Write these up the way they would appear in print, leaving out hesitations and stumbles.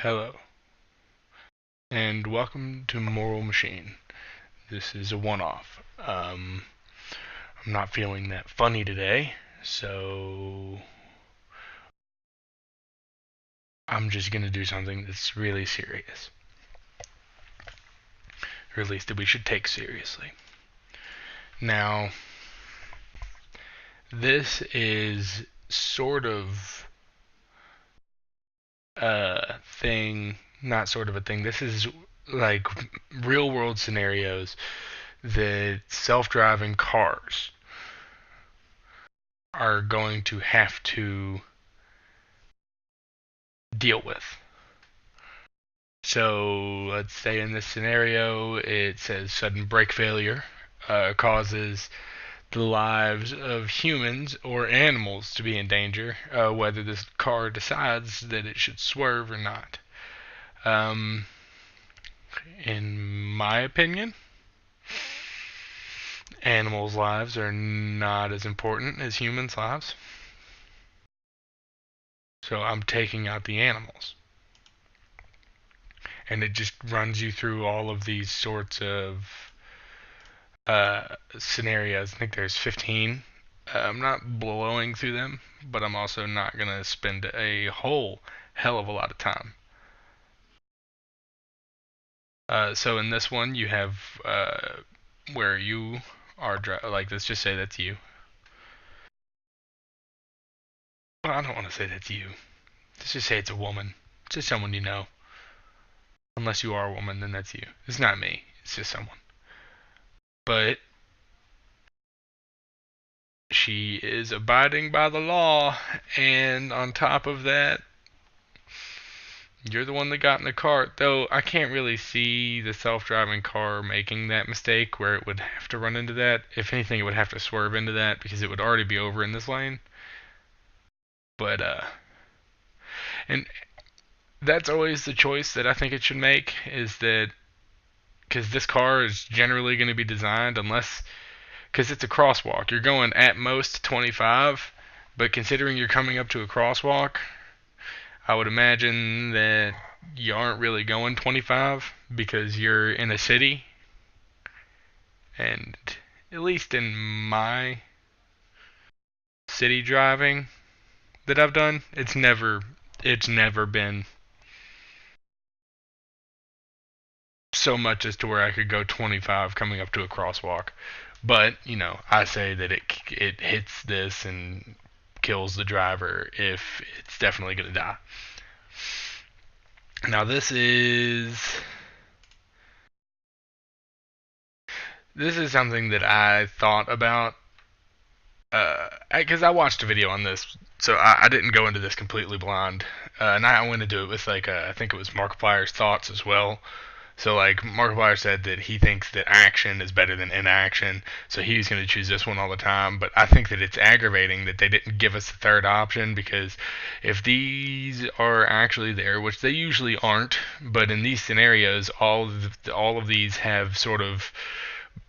Hello, and welcome to Moral Machine. This is a one-off. I'm not feeling that funny today, so I'm just gonna do something that's really serious, or at least that we should take seriously. Now, this is sort of a thing, not sort of a thing. This is like real-world scenarios that self-driving cars are going to have to deal with. So let's say in this scenario, it says sudden brake failure causes the lives of humans or animals to be in danger, whether this car decides that it should swerve or not. Um, in my opinion, animals' lives are not as important as humans' lives. So I'm taking out the animals. And it just runs you through all of these sorts of scenarios. I think there's 15. I'm not blowing through them, but I'm also not going to spend a whole hell of a lot of time. So in this one, you have where you are, like, let's just say that's you. Well, I don't want to say that's you. Let's just say it's a woman. It's just someone you know. Unless you are a woman, then that's you. It's not me. It's just someone. But she is abiding by the law, and on top of that, you're the one that got in the car. Though I can't really see the self-driving car making that mistake where it would have to run into that. If anything, it would have to swerve into that because it would already be over in this lane. But and that's always the choice that I think it should make, is that because this car is generally going to be designed, unless because it's a crosswalk, you're going at most 25, but considering you're coming up to a crosswalk, I would imagine that you aren't really going 25 because you're in a city, and at least in my city driving that I've done, it's never been so much as to where I could go 25 coming up to a crosswalk. But, I say that it hits this and kills the driver if it's definitely going to die. Now this is something that I thought about because I watched a video on this, so I didn't go into this completely blind, and I went into it with like I think it was Markiplier's thoughts as well. So like Markiplier said that he thinks that action is better than inaction, so he's going to choose this one all the time. But I think that it's aggravating that they didn't give us a third option, because if these are actually there, which they usually aren't, but in these scenarios, all of these have sort of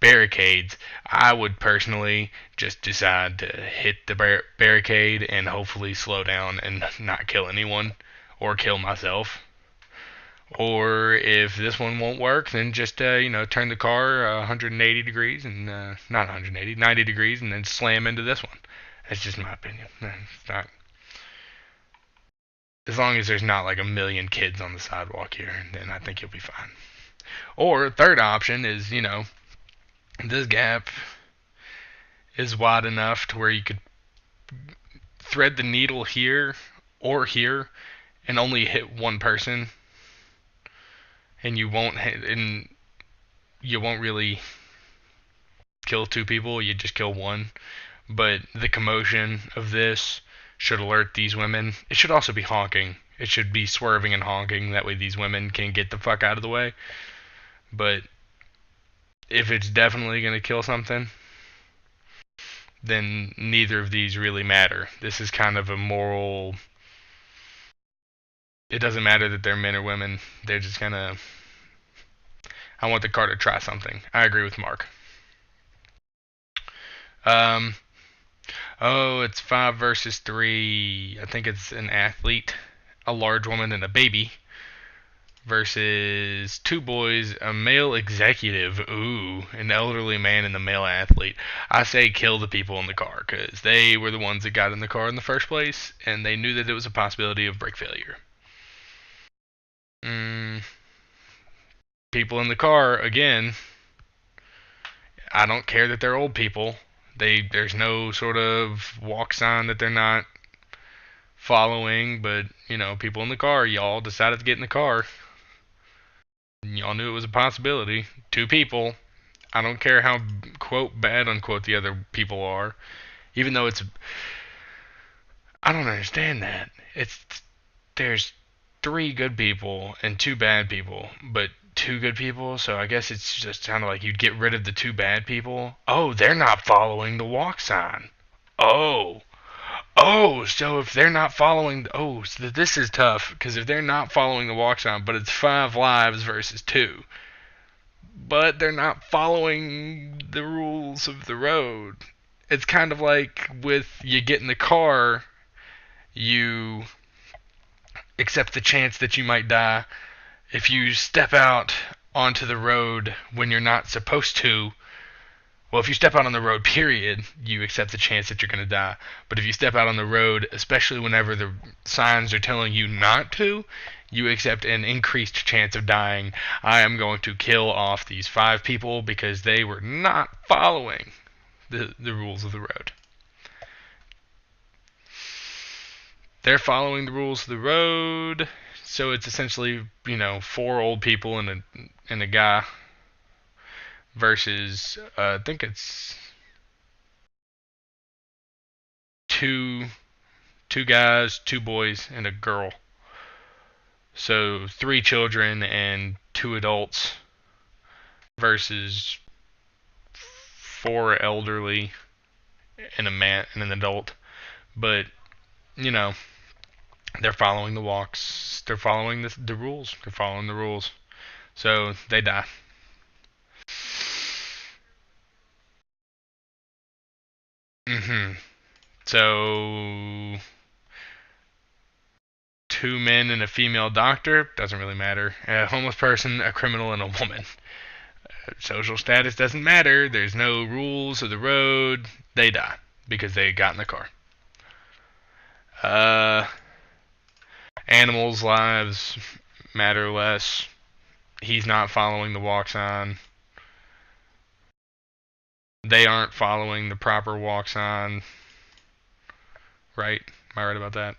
barricades. I would personally just decide to hit the barricade and hopefully slow down and not kill anyone or kill myself. Or if this one won't work, then just turn the car 180 degrees and not 180, 90 degrees, and then slam into this one. That's just my opinion. It's not, as long as there's not like a million kids on the sidewalk here, then I think you'll be fine. Or third option is this gap is wide enough to where you could thread the needle here or here and only hit one person, and you won't really kill two people, you just kill one. But the commotion of this should alert these women. It should also be honking. It should be swerving and honking. That way these women can get the fuck out of the way. But if it's definitely going to kill something, then neither of these really matter. This is kind of a moral. It doesn't matter that they're men or women. They're just going to. I want the car to try something. I agree with Mark. Um, oh, it's 5 versus 3. I think it's an athlete, a large woman, and a baby. versus two boys, a male executive, ooh, an elderly man, and the male athlete. I say kill the people in the car because they were the ones that got in the car in the first place, and they knew that it was a possibility of brake failure. Mm, People in the car, again, I don't care that they're old people. There's no sort of walk sign that they're not following, but people in the car, y'all decided to get in the car. Y'all knew it was a possibility. Two people. I don't care how quote bad unquote the other people are, even though it's. I don't understand that. There's three good people and two bad people, but two good people, so I guess it's just kind of like you'd get rid of the two bad people. Oh, they're not following the walk sign. Oh, so if they're not following, so this is tough because if they're not following the walk sign, but it's 5 lives versus two, but they're not following the rules of the road. It's kind of like with you get in the car, you accept the chance that you might die. If you step out onto the road when you're not supposed to, well, if you step out on the road, period, you accept the chance that you're going to die. But if you step out on the road, especially whenever the signs are telling you not to, you accept an increased chance of dying. I am going to kill off these 5 people because they were not following the rules of the road. They're following the rules of the road, so it's essentially 4 old people and a guy versus I think it's two two guys, 2 boys, and a girl. So 3 children and 2 adults versus 4 elderly and a man and an adult. But you know they're following the walks. They're following the rules. They're following the rules. So they die. hmm So 2 men and a female doctor doesn't really matter. A homeless person, a criminal, and a woman. Social status doesn't matter. There's no rules of the road. They die because they got in the car. Uh, Animals' lives matter less. He's not following the walk sign. They aren't following the proper walk sign. Right? Am I right about that?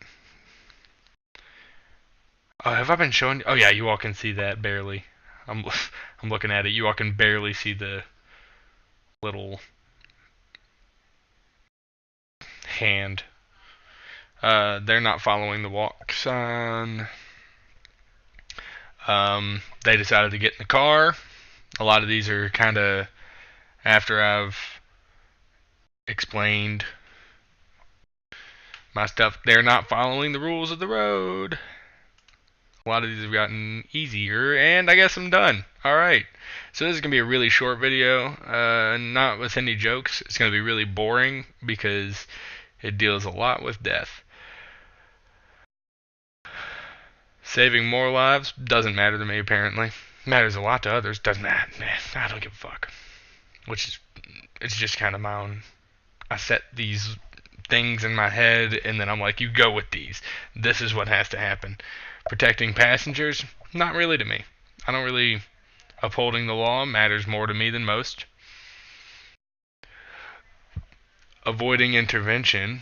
Oh, have I been showing? Oh yeah, you all can see that barely. I'm I'm looking at it. You all can barely see the little hand. They're not following the walk sign. They decided to get in the car. A lot of these are kind of after I've explained my stuff. They're not following the rules of the road. A lot of these have gotten easier, and I guess I'm done. Alright, so this is going to be a really short video, not with any jokes. It's going to be really boring because it deals a lot with death. Saving more lives doesn't matter to me, apparently. Matters a lot to others, doesn't matter. Man, I don't give a fuck. It's just kind of my own. I set these things in my head, and then I'm like, you go with these. This is what has to happen. Protecting passengers, not really to me. I don't really. Upholding the law matters more to me than most. Avoiding intervention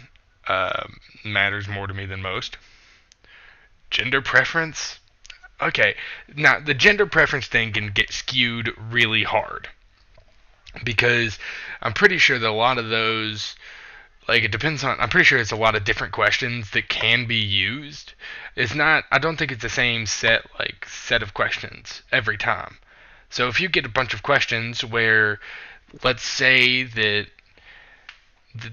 matters more to me than most. Gender preference? Okay, now the gender preference thing can get skewed really hard. Because I'm pretty sure that a lot of those, like, it depends on, I'm pretty sure it's a lot of different questions that can be used. It's not, I don't think it's the same set of questions every time. So if you get a bunch of questions where, let's say that, the,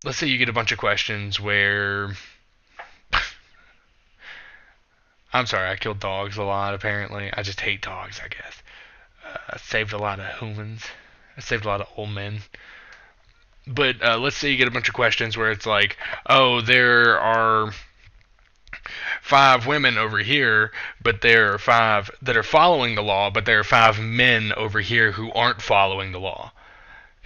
let's say you get a bunch of questions where, I'm sorry, I killed dogs a lot apparently. I just hate dogs, I guess. I saved a lot of humans. I saved a lot of old men. But let's say you get a bunch of questions where it's like, oh, there are 5 women over here, but there are 5 that are following the law, but there are 5 men over here who aren't following the law.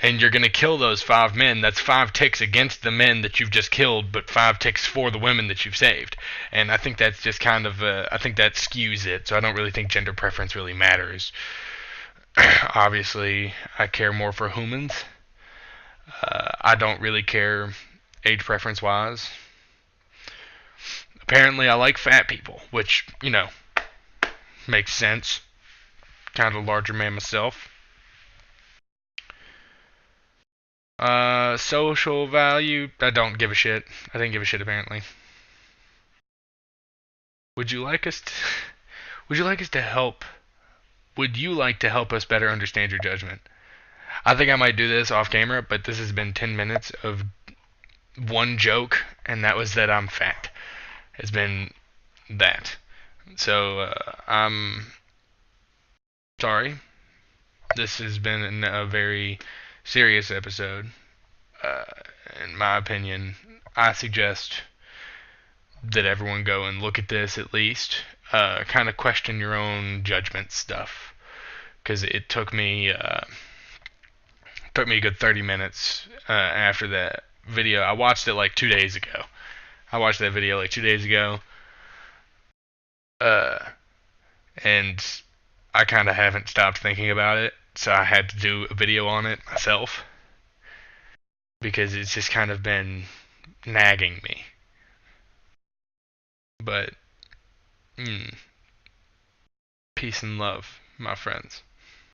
And you're going to kill those 5 men. That's 5 ticks against the men that you've just killed, but 5 ticks for the women that you've saved. And I think that's just kind of, I think that skews it. So I don't really think gender preference really matters. Obviously, I care more for humans. I don't really care age preference wise. Apparently, I like fat people, which, makes sense. Kind of a larger man myself. Social value. I don't give a shit. I didn't give a shit apparently. Would you like us to, would you like us to help? Would you like to help us better understand your judgment? I think I might do this off camera, but this has been 10 minutes of one joke, and that was that I'm fat. It's been that. So, I'm sorry. This has been a very serious episode. Uh, in my opinion, I suggest that everyone go and look at this at least. Kind of question your own judgment stuff. Because it took me a good 30 minutes after that video. I watched it like 2 days ago. I watched that video like 2 days ago. Uh, and I kind of haven't stopped thinking about it. So I had to do a video on it myself. Because it's just kind of been nagging me. But, peace and love, my friends.